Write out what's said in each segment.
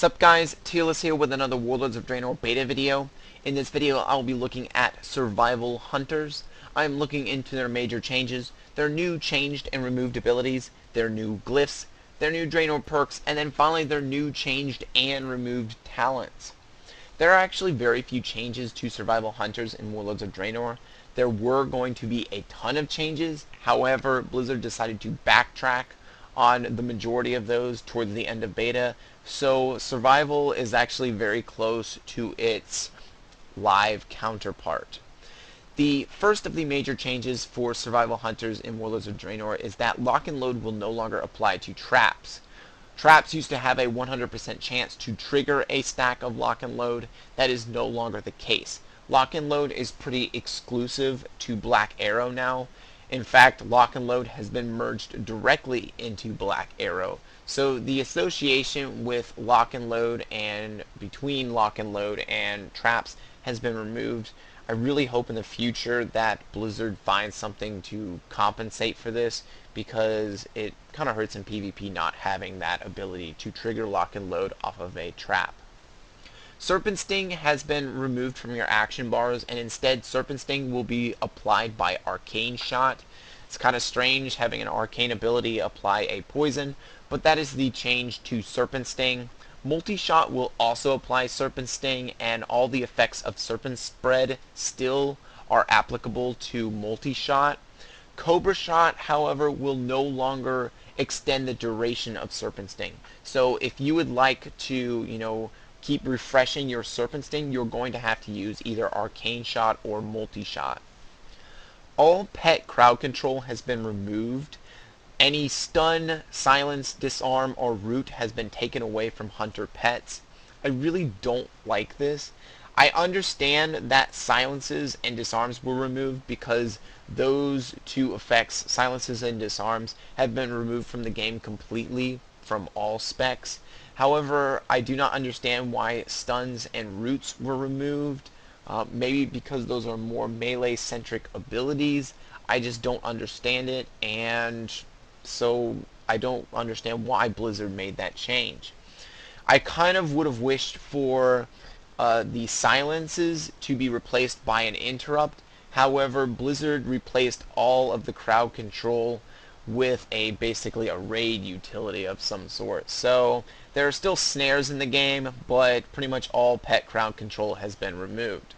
Sup guys, TLS here with another Warlords of Draenor beta video. In this video I'll be looking at Survival Hunters. I'm looking into their major changes, their new changed and removed abilities, their new glyphs, their new Draenor perks, and then finally their new changed and removed talents. There are actually very few changes to Survival Hunters in Warlords of Draenor. There were going to be a ton of changes, however Blizzard decided to backtrack on the majority of those towards the end of beta, so Survival is actually very close to its live counterpart. The first of the major changes for Survival Hunters in Warlords of Draenor is that Lock and Load will no longer apply to traps. Traps used to have a 100% chance to trigger a stack of Lock and Load. That is no longer the case. Lock and Load is pretty exclusive to Black Arrow now. In fact, Lock and Load has been merged directly into Black Arrow. So the association with Lock and Load and between Lock and Load and traps has been removed. I really hope in the future that Blizzard finds something to compensate for this, because it kind of hurts in PvP not having that ability to trigger Lock and Load off of a trap. Serpent Sting has been removed from your action bars, and instead Serpent Sting will be applied by Arcane Shot. It's kind of strange having an arcane ability apply a poison, but that is the change to Serpent Sting. Multi-Shot will also apply Serpent Sting, and all the effects of Serpent Spread still are applicable to Multi-Shot. Cobra Shot, however, will no longer extend the duration of Serpent Sting. So if you would like to, keep refreshing your Serpent Sting, you're going to have to use either Arcane Shot or Multi-Shot. All pet crowd control has been removed. Any stun, silence, disarm, or root has been taken away from hunter pets. I really don't like this. I understand that silences and disarms were removed because those two effects, silences and disarms, have been removed from the game completely from all specs. However, I do not understand why stuns and roots were removed. Maybe because those are more melee-centric abilities. I just don't understand it, and so I don't understand why Blizzard made that change. I kind of would have wished for the silences to be replaced by an interrupt. However, Blizzard replaced all of the crowd control with basically a raid utility of some sort. So there are still snares in the game, but pretty much all pet crowd control has been removed.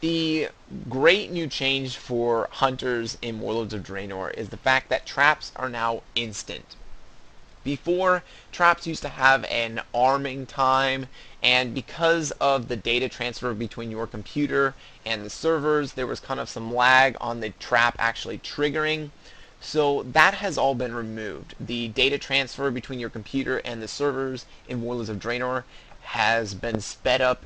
The great new change for hunters in Warlords of Draenor is the fact that traps are now instant. Before, traps used to have an arming time, and because of the data transfer between your computer and the servers, there was kind of some lag on the trap actually triggering. So that has all been removed. The data transfer between your computer and the servers in Warlords of Draenor has been sped up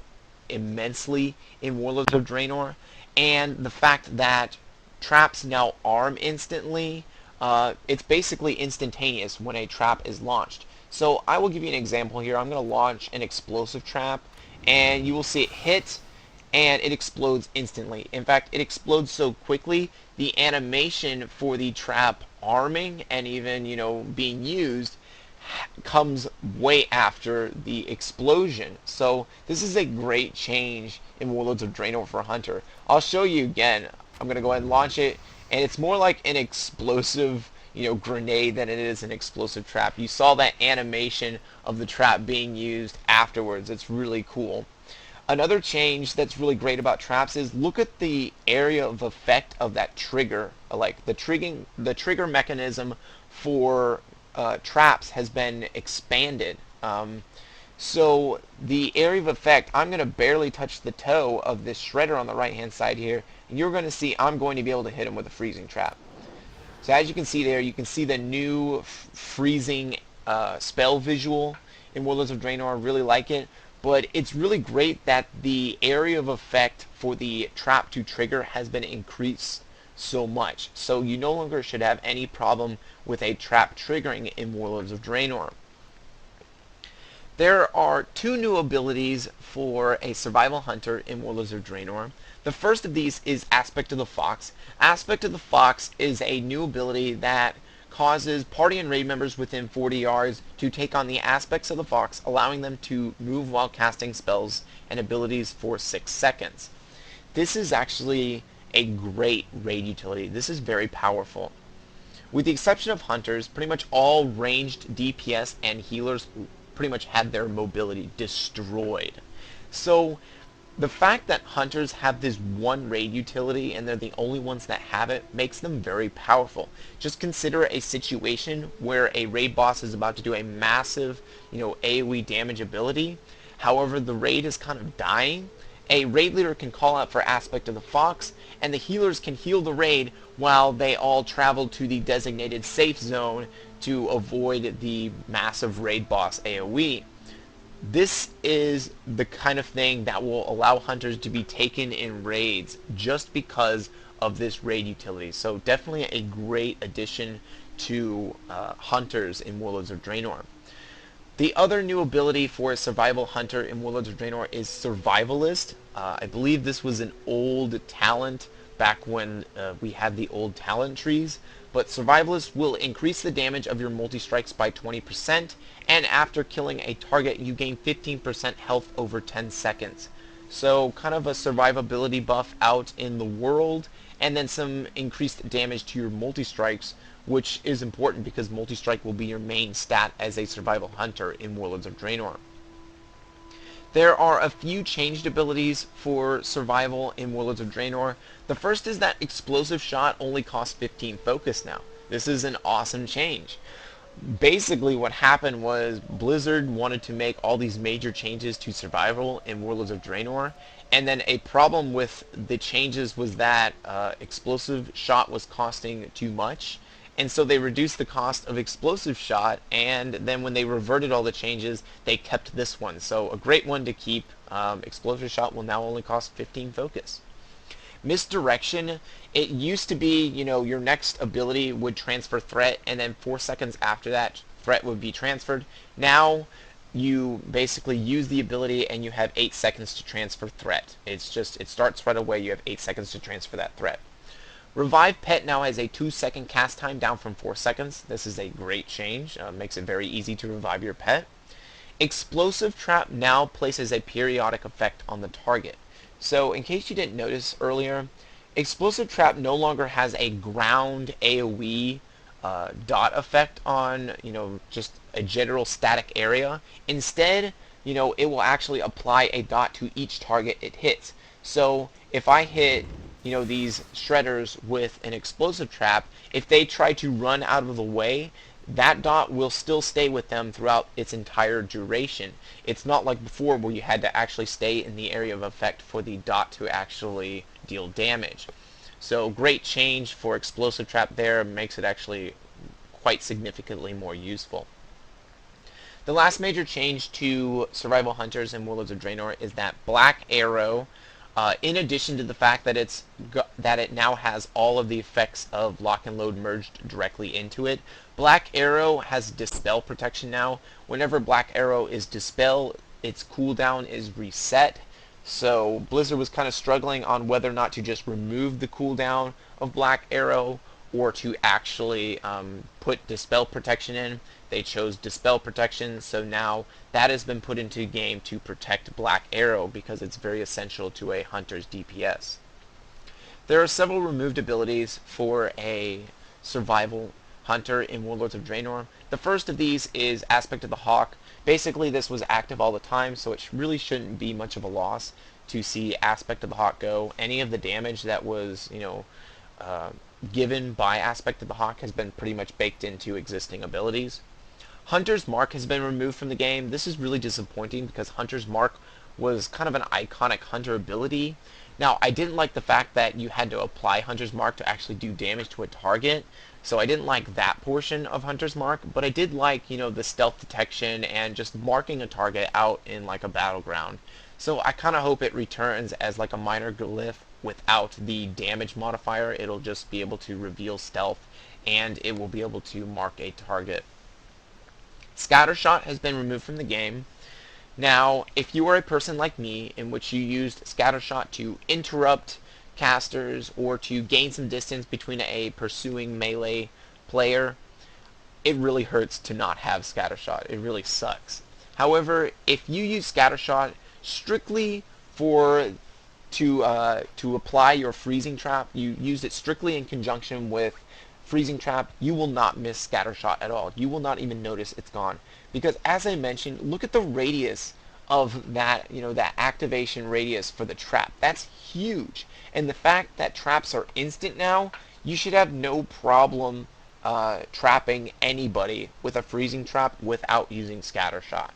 immensely in Warlords of Draenor, and the fact that traps now arm instantly, it's basically instantaneous when a trap is launched. So I will give you an example here. I'm going to launch an explosive trap, and you will see it hit, and it explodes instantly. In fact, it explodes so quickly, the animation for the trap arming and even, being used comes way after the explosion. So this is a great change in Warlords of Draenor for Hunter. I'll show you again. I'm going to go ahead and launch it, and it's more like an explosive grenade than it is an explosive trap. You saw that animation of the trap being used afterwards. It's really cool. Another change that's really great about traps is look at the area of effect of that trigger. Like the trigger mechanism for traps has been expanded. So the area of effect, I'm going to barely touch the toe of this shredder on the right hand side here, and you're going to see I'm going to be able to hit him with a freezing trap. So as you can see there, you can see the new freezing spell visual in Warlords of Draenor. I really like it. But it's really great that the area of effect for the trap to trigger has been increased so much. So you no longer should have any problem with a trap triggering in Warlords of Draenor. There are two new abilities for a survival hunter in Warlords of Draenor. The first of these is Aspect of the Fox. Aspect of the Fox is a new ability that causes party and raid members within 40 yards to take on the aspects of the fox, allowing them to move while casting spells and abilities for 6 seconds. This is actually a great raid utility. This is very powerful. With the exception of hunters, pretty much all ranged DPS and healers pretty much had their mobility destroyed. So the fact that hunters have this one raid utility and they're the only ones that have it makes them very powerful. Just consider a situation where a raid boss is about to do a massive, AoE damage ability. However, the raid is kind of dying. A raid leader can call out for aspect of the fox, and the healers can heal the raid while they all travel to the designated safe zone to avoid the massive raid boss AoE. This is the kind of thing that will allow hunters to be taken in raids just because of this raid utility. So definitely a great addition to hunters in Warlords of Draenor. The other new ability for a survival hunter in Warlords of Draenor is Survivalist. I believe this was an old talent back when we had the old talent trees, but Survivalist will increase the damage of your multi-strikes by 20%, and after killing a target you gain 15% health over 10 seconds. So kind of a survivability buff out in the world, and then some increased damage to your multi-strikes, which is important because multi-strike will be your main stat as a survival hunter in Warlords of Draenor. There are a few changed abilities for survival in Warlords of Draenor. The first is that Explosive Shot only costs 15 focus now. This is an awesome change. Basically what happened was Blizzard wanted to make all these major changes to survival in Warlords of Draenor, and then a problem with the changes was that Explosive Shot was costing too much, and so they reduced the cost of Explosive Shot, and then when they reverted all the changes, they kept this one. So a great one to keep. Explosive Shot will now only cost 15 focus. Misdirection, it used to be, your next ability would transfer threat, and then 4 seconds after that, threat would be transferred. Now, you basically use the ability and you have 8 seconds to transfer threat. It starts right away, you have 8 seconds to transfer that threat. Revive Pet now has a 2-second cast time down from 4 seconds. This is a great change. Makes it very easy to revive your pet. Explosive Trap now places a periodic effect on the target. So in case you didn't notice earlier, Explosive Trap no longer has a ground AoE dot effect on, just a general static area. Instead, it will actually apply a dot to each target it hits. So if I hit these shredders with an explosive trap, if they try to run out of the way, that dot will still stay with them throughout its entire duration. It's not like before where you had to actually stay in the area of effect for the dot to actually deal damage. So great change for explosive trap there, makes it actually quite significantly more useful. The last major change to survival hunters in Warlords of Draenor is that Black Arrow, in addition to the fact that it now has all of the effects of Lock and Load merged directly into it, Black Arrow has Dispel protection now. Whenever Black Arrow is Dispel, its cooldown is reset. So Blizzard was kind of struggling on whether or not to just remove the cooldown of Black Arrow or to actually put Dispel protection in. They chose Dispel protection, so now that has been put into game to protect Black Arrow because it's very essential to a hunter's DPS. There are several removed abilities for a survival hunter in Warlords of Draenor. The first of these is Aspect of the Hawk. Basically this was active all the time, so it really shouldn't be much of a loss to see Aspect of the Hawk go. Any of the damage that was, given by Aspect of the Hawk has been pretty much baked into existing abilities. Hunter's Mark has been removed from the game. This is really disappointing because Hunter's Mark was kind of an iconic hunter ability. Now, I didn't like the fact that you had to apply Hunter's Mark to actually do damage to a target, so I didn't like that portion of Hunter's Mark, but I did like, the stealth detection and just marking a target out in like a battleground. So I kind of hope it returns as like a minor glyph without the damage modifier. It'll just be able to reveal stealth and it will be able to mark a target. Scattershot has been removed from the game. Now, if you are a person like me, in which you used Scattershot to interrupt casters or to gain some distance between a pursuing melee player, it really hurts to not have Scattershot. It really sucks. However, if you use Scattershot strictly for to apply your freezing trap, you use it strictly in conjunction with freezing trap, you will not miss Scattershot at all. You will not even notice it's gone. Because as I mentioned, look at the radius of that, that activation radius for the trap. That's huge. And the fact that traps are instant now, you should have no problem trapping anybody with a freezing trap without using Scattershot.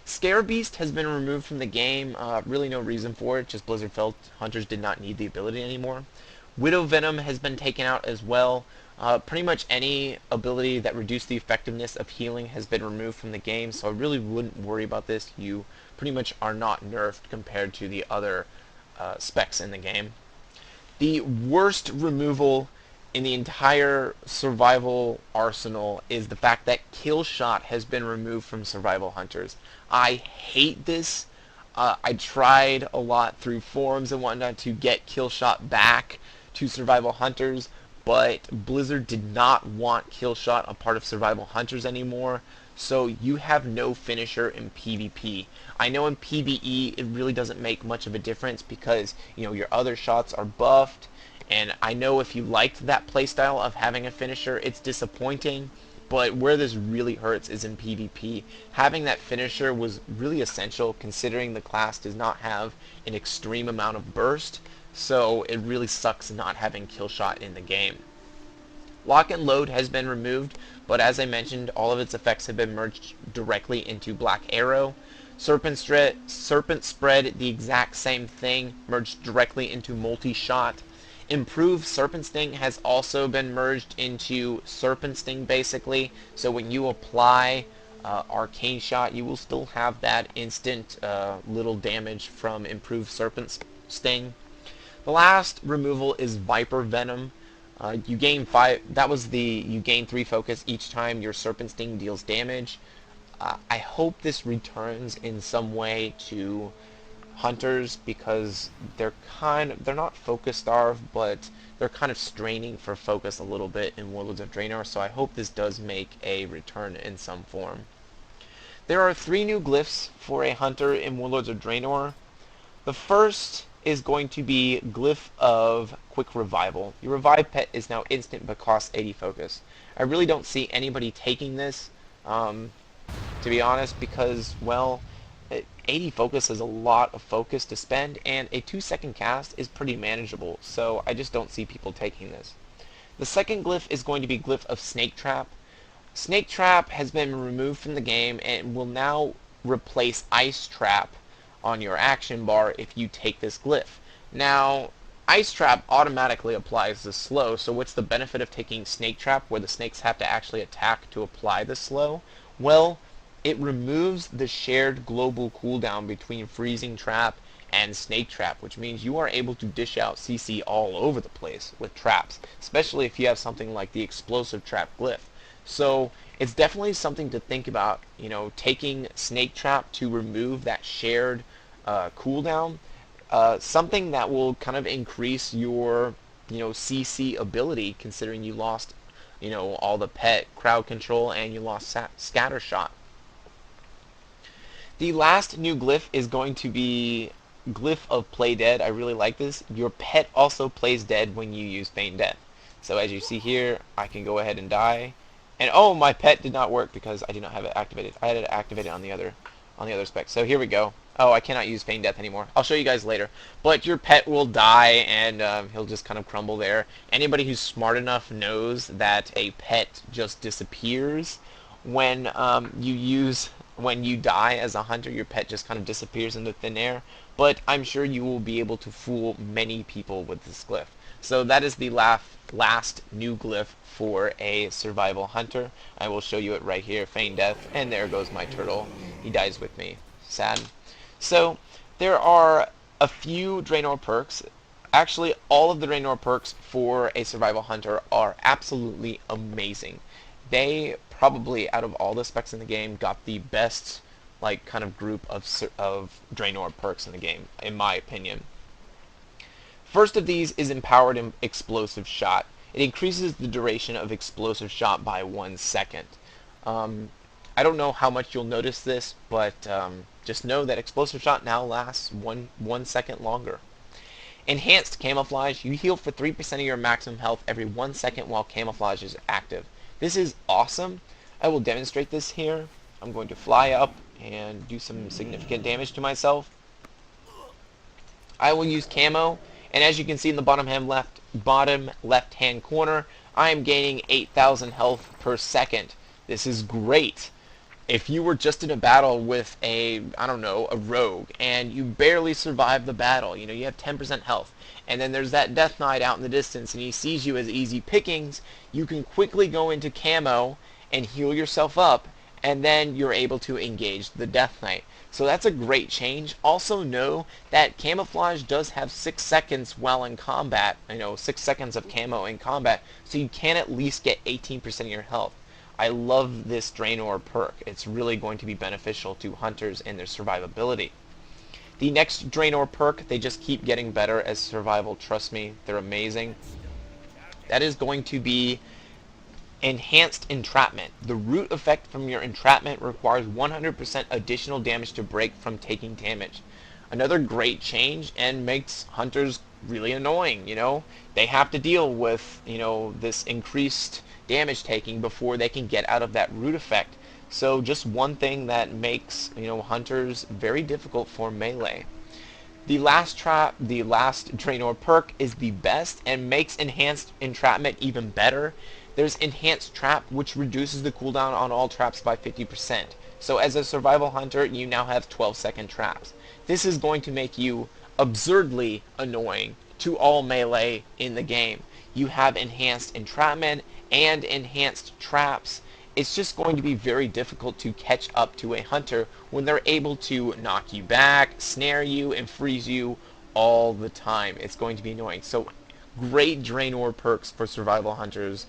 Scare Beast has been removed from the game. Really no reason for it, just Blizzard felt hunters did not need the ability anymore. Widow Venom has been taken out as well. Pretty much any ability that reduced the effectiveness of healing has been removed from the game, so I really wouldn't worry about this. You pretty much are not nerfed compared to the other specs in the game. The worst removal in the entire survival arsenal is the fact that kill shot has been removed from survival hunters. I hate this. I tried a lot through forums and whatnot to get kill shot back to survival hunters, but Blizzard did not want kill shot a part of survival hunters anymore, so you have no finisher in PvP. I know in PvE it really doesn't make much of a difference because your other shots are buffed, and I know if you liked that playstyle of having a finisher, it's disappointing, but where this really hurts is in PvP. Having that finisher was really essential considering the class does not have an extreme amount of burst, so it really sucks not having kill shot in the game. Lock and Load has been removed, but as I mentioned, all of its effects have been merged directly into Black Arrow. Serpent Spread, the exact same thing, merged directly into Multi-Shot. Improved Serpent Sting has also been merged into Serpent Sting basically, so when you apply Arcane Shot, you will still have that instant little damage from Improved Serpent Sting. The last removal is Viper Venom. You gain 5. You gain 3 focus each time your Serpent Sting deals damage. I hope this returns in some way to hunters because they're not focus starved, but they're kind of straining for focus a little bit in Warlords of Draenor. So I hope this does make a return in some form. There are 3 new glyphs for a hunter in Warlords of Draenor. The first is going to be Glyph of Quick Revival. Your revive pet is now instant but costs 80 focus. I really don't see anybody taking this, to be honest, because, well, 80 focus is a lot of focus to spend, and a 2-second cast is pretty manageable, so I just don't see people taking this. The second glyph is going to be Glyph of Snake Trap. Snake Trap has been removed from the game and will now replace Ice Trap on your action bar if you take this glyph. Now, Ice Trap automatically applies the slow, so what's the benefit of taking Snake Trap where the snakes have to actually attack to apply the slow? Well, it removes the shared global cooldown between Freezing Trap and Snake Trap, which means you are able to dish out CC all over the place with traps, especially if you have something like the Explosive Trap glyph. So it's definitely something to think about, taking Snake Trap to remove that shared cooldown, something that will kind of increase your, CC ability, considering you lost, all the pet crowd control and you lost scatter shot. The last new glyph is going to be Glyph of Play Dead. I really like this. Your pet also plays dead when you use Feign Death. So as you see here, I can go ahead and die. And oh, my pet did not work because I did not have it activated. I had it activated on the other spec. So here we go. Oh, I cannot use Feign Death anymore. I'll show you guys later. But your pet will die, and he'll just kind of crumble there. Anybody who's smart enough knows that a pet just disappears when when you die as a hunter. Your pet just kind of disappears into thin air. But I'm sure you will be able to fool many people with this glyph. So that is the last new glyph for a survival hunter. I will show you it right here, Feign Death, and there goes my turtle. He dies with me. Sad. So there are a few Draenor perks. Actually, all of the Draenor perks for a survival hunter are absolutely amazing. They probably, out of all the specs in the game, got the best kind of group of Draenor perks in the game, in my opinion. First of these is Empowered Explosive Shot. It increases the duration of explosive shot by 1 second. I don't know how much you'll notice this, but just know that explosive shot now lasts one second longer. Enhanced camouflage. You heal for 3% of your maximum health every 1 second while camouflage is active. This is awesome. I will demonstrate this here. I'm going to fly up and do some significant damage to myself. I will use camo, and as you can see in the bottom left hand corner, I am gaining 8,000 health per second. This is great. If you were just in a battle with a rogue, and you barely survive the battle, you have 10% health, and then there's that Death Knight out in the distance, and he sees you as easy pickings, you can quickly go into camo and heal yourself up, and then you're able to engage the Death Knight. So that's a great change. Also know that camouflage does have 6 seconds while in combat, 6 seconds of camo in combat, so you can at least get 18% of your health. I love this Draenor perk. It's really going to be beneficial to hunters and their survivability. The next Draenor perk, they just keep getting better as survival. Trust me, they're amazing. That is going to be Enhanced Entrapment. The root effect from your entrapment requires 100% additional damage to break from taking damage. Another great change, and makes hunters really annoying. They have to deal with this increased damage taking before they can get out of that root effect. So just one thing that makes hunters very difficult for melee. The last Draenor perk is the best and makes Enhanced Entrapment even better. There's Enhanced Trap, which reduces the cooldown on all traps by 50%. So as a survival hunter, you now have 12-second traps. This is going to make you absurdly annoying to all melee in the game. You have Enhanced Entrapment and Enhanced Traps. It's just going to be very difficult to catch up to a hunter when they're able to knock you back, snare you, and freeze you all the time. It's going to be annoying. So great Draenor perks for survival hunters.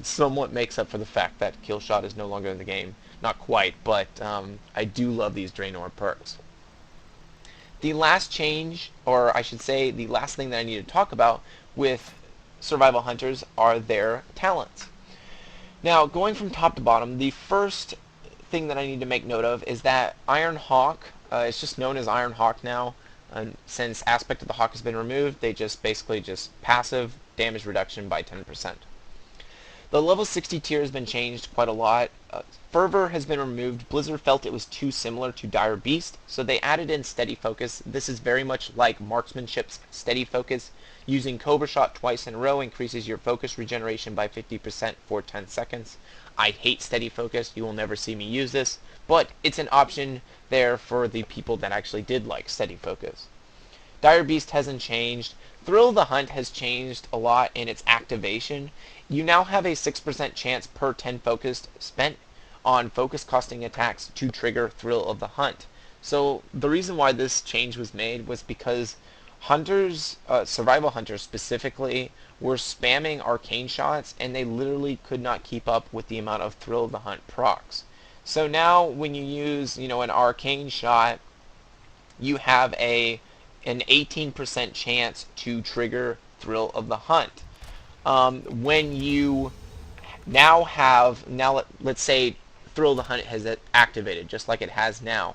Somewhat makes up for the fact that Killshot is no longer in the game. Not quite, but I do love these Draenor perks. The last change, or I should say the last thing that I need to talk about with survival hunters, are their talents. Now, going from top to bottom, the first thing that I need to make note of is that Iron Hawk, it's just known as Iron Hawk now, since Aspect of the Hawk has been removed, they basically passive damage reduction by 10%. The level 60 tier has been changed quite a lot. Fervor has been removed. Blizzard felt it was too similar to Dire Beast, so they added in Steady Focus. This is very much like Marksmanship's Steady Focus. Using Cobra Shot twice in a row increases your focus regeneration by 50% for 10 seconds. I hate Steady Focus. You will never see me use this, but it's an option there for the people that actually did like Steady Focus. Dire Beast hasn't changed. Thrill of the Hunt has changed a lot in its activation. You now have a 6% chance per 10 focus spent on focus costing attacks to trigger Thrill of the Hunt. So the reason why this change was made was because hunters, survival hunters specifically, were spamming arcane shots, and they literally could not keep up with the amount of Thrill of the Hunt procs. So now when you use an arcane shot, you have an 18% chance to trigger Thrill of the Hunt. When you let's say Thrill of the Hunt has activated, just like it has now.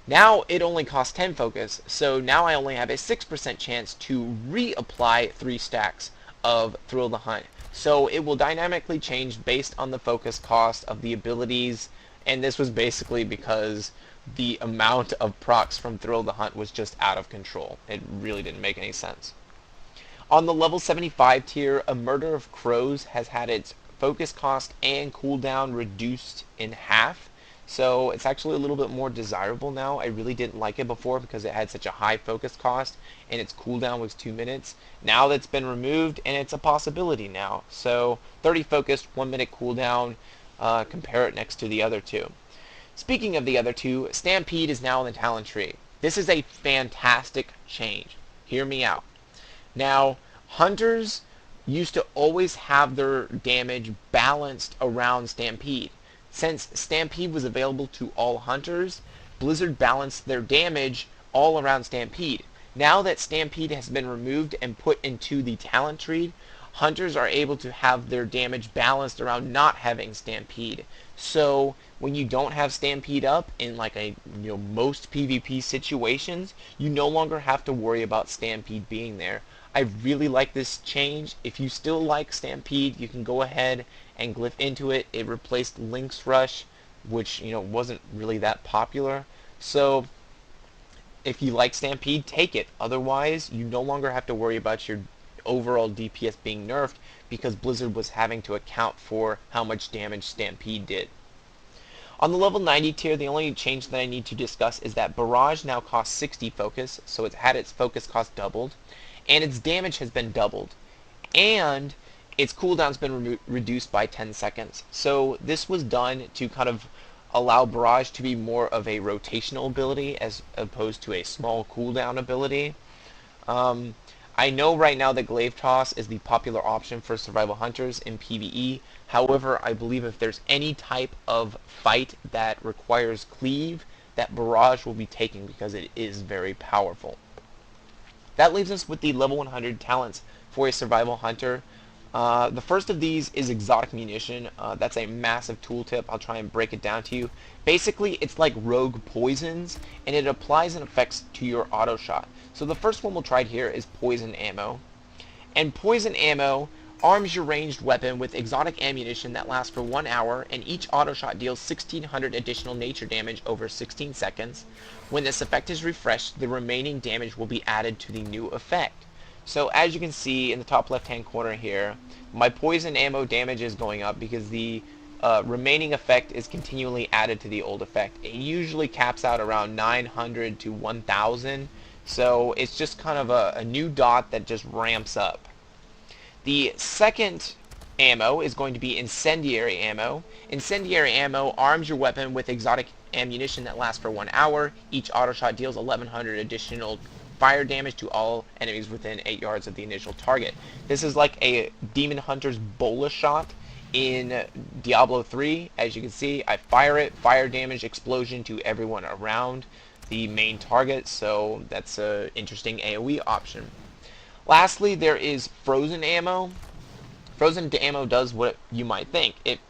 Now it only costs 10 focus, so now I only have a 6% chance to reapply 3 stacks of Thrill of the Hunt. So it will dynamically change based on the focus cost of the abilities, and this was basically because the amount of procs from Thrill of the Hunt was just out of control. It really didn't make any sense. On the level 75 tier, a Murder of Crows has had its focus cost and cooldown reduced in half. So it's actually a little bit more desirable now. I really didn't like it before because it had such a high focus cost and its cooldown was 2 minutes. Now that's been removed and it's a possibility now. So 30 focused, 1 minute cooldown. Compare it next to the other two. Speaking of the other two, Stampede is now in the talent tree. This is a fantastic change. Hear me out. Now, hunters used to always have their damage balanced around Stampede. Since Stampede was available to all hunters, Blizzard balanced their damage all around Stampede. Now that Stampede has been removed and put into the talent tree, hunters are able to have their damage balanced around not having Stampede. So when you don't have Stampede up in like most PvP situations, you no longer have to worry about Stampede being there. I really like this change. If you still like Stampede, you can go ahead and glyph into it. It replaced Link's Rush, which wasn't really that popular. So if you like Stampede, take it. Otherwise, you no longer have to worry about your overall DPS being nerfed because Blizzard was having to account for how much damage Stampede did. On the level 90 tier, the only change that I need to discuss is that Barrage now costs 60 focus, so it's had its focus cost doubled, and its damage has been doubled, and its cooldown's been reduced by 10 seconds. So this was done to kind of allow Barrage to be more of a rotational ability as opposed to a small cooldown ability. I know right now that Glaive Toss is the popular option for survival hunters in PvE. However, I believe if there's any type of fight that requires cleave, that Barrage will be taken because it is very powerful. That leaves us with the level 100 talents for a survival hunter. The first of these is exotic munition. That's a massive tooltip. I'll try and break it down to you. Basically, it's like rogue poisons, and it applies and effects to your auto shot. So the first one we'll try here is poison ammo. And poison ammo arms your ranged weapon with exotic ammunition that lasts for 1 hour, and each auto shot deals 1600 additional nature damage over 16 seconds. When this effect is refreshed, the remaining damage will be added to the new effect. So as you can see in the top left hand corner here, my poison ammo damage is going up because the remaining effect is continually added to the old effect. It usually caps out around 900 to 1000, so it's just kind of a new dot that just ramps up. The second ammo is going to be incendiary ammo. Incendiary ammo arms your weapon with exotic ammunition that lasts for 1 hour. Each auto shot deals 1100 additional fire damage to all enemies within 8 yards of the initial target. This is like a Demon Hunter's Bola shot in Diablo 3. As you can see, I fire it, fire damage, explosion to everyone around the main target, so that's an interesting AoE option. Lastly, there is frozen ammo. Frozen ammo does what you might think. It,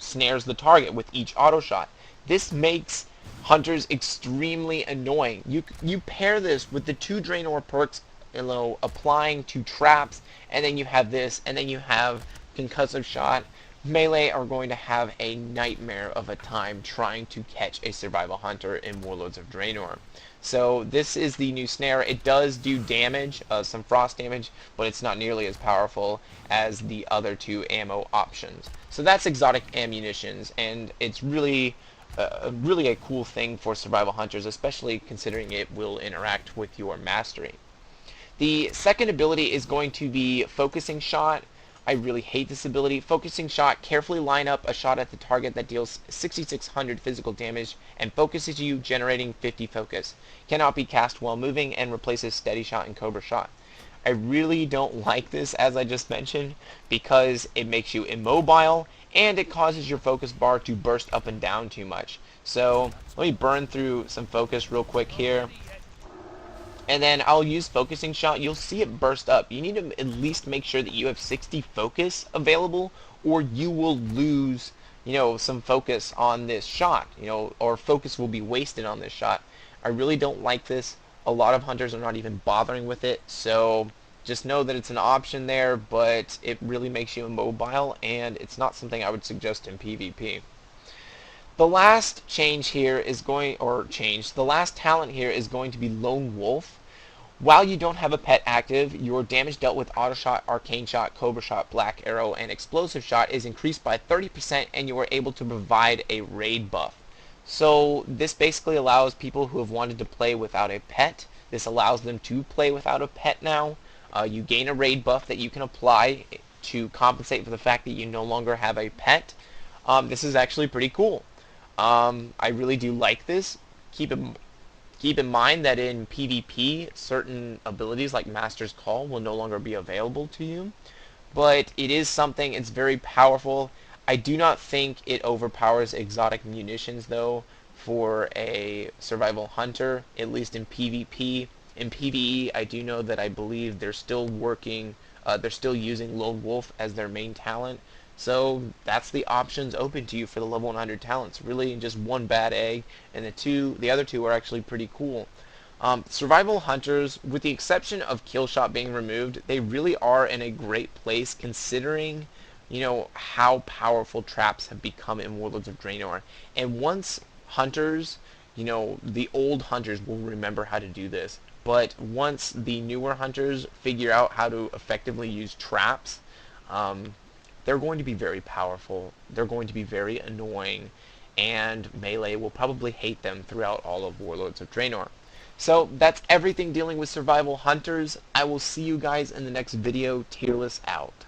snares the target with each auto shot. This makes hunters extremely annoying. You pair this with the 2 Draenor perks, applying to traps, and then you have this, and then you have concussive shot. Melee are going to have a nightmare of a time trying to catch a survival hunter in Warlords of Draenor. So this is the new snare. It does do damage, some frost damage, but it's not nearly as powerful as the other 2 ammo options. So that's exotic ammunitions, and it's really a cool thing for survival hunters, especially considering it will interact with your mastery. The second ability is going to be Focusing Shot. I really hate this ability. Focusing Shot, carefully line up a shot at the target that deals 6600 physical damage and focuses you, generating 50 focus. Cannot be cast while moving and replaces Steady Shot and Cobra Shot. I really don't like this, as I just mentioned, because it makes you immobile and it causes your focus bar to burst up and down too much. So let me burn through some focus real quick here. And then I'll use Focusing Shot. You'll see it burst up. You need to at least make sure that you have 60 focus available, or you will lose, some focus on this shot, or focus will be wasted on this shot. I really don't like this. A lot of hunters are not even bothering with it, so just know that it's an option there, but it really makes you immobile, and it's not something I would suggest in PvP. The last change here is the last talent here is going to be Lone Wolf. While you don't have a pet active, your damage dealt with Auto Shot, Arcane Shot, Cobra Shot, Black Arrow, and Explosive Shot is increased by 30%, and you are able to provide a raid buff. So this basically allows people who have wanted to play without a pet, this allows them to play without a pet now. You gain a raid buff that you can apply to compensate for the fact that you no longer have a pet. This is actually pretty cool. I really do like this. Keep in mind that in PvP, certain abilities like Master's Call will no longer be available to you. But it is something, it's very powerful. I do not think it overpowers exotic munitions, though, for a survival hunter, at least in PvP. In PvE, I do know that I believe they're still working They're still using Lone Wolf as their main talent. So that's the options open to you for the level 100 talents. Really just one bad egg, and the other two are actually pretty cool. Survival hunters, with the exception of Killshot being removed, they really are in a great place considering, how powerful traps have become in Warlords of Draenor. And once hunters, the old hunters will remember how to do this. But once the newer hunters figure out how to effectively use traps, they're going to be very powerful. They're going to be very annoying, and Melee will probably hate them throughout all of Warlords of Draenor. So that's everything dealing with survival hunters. I will see you guys in the next video. Tearless out.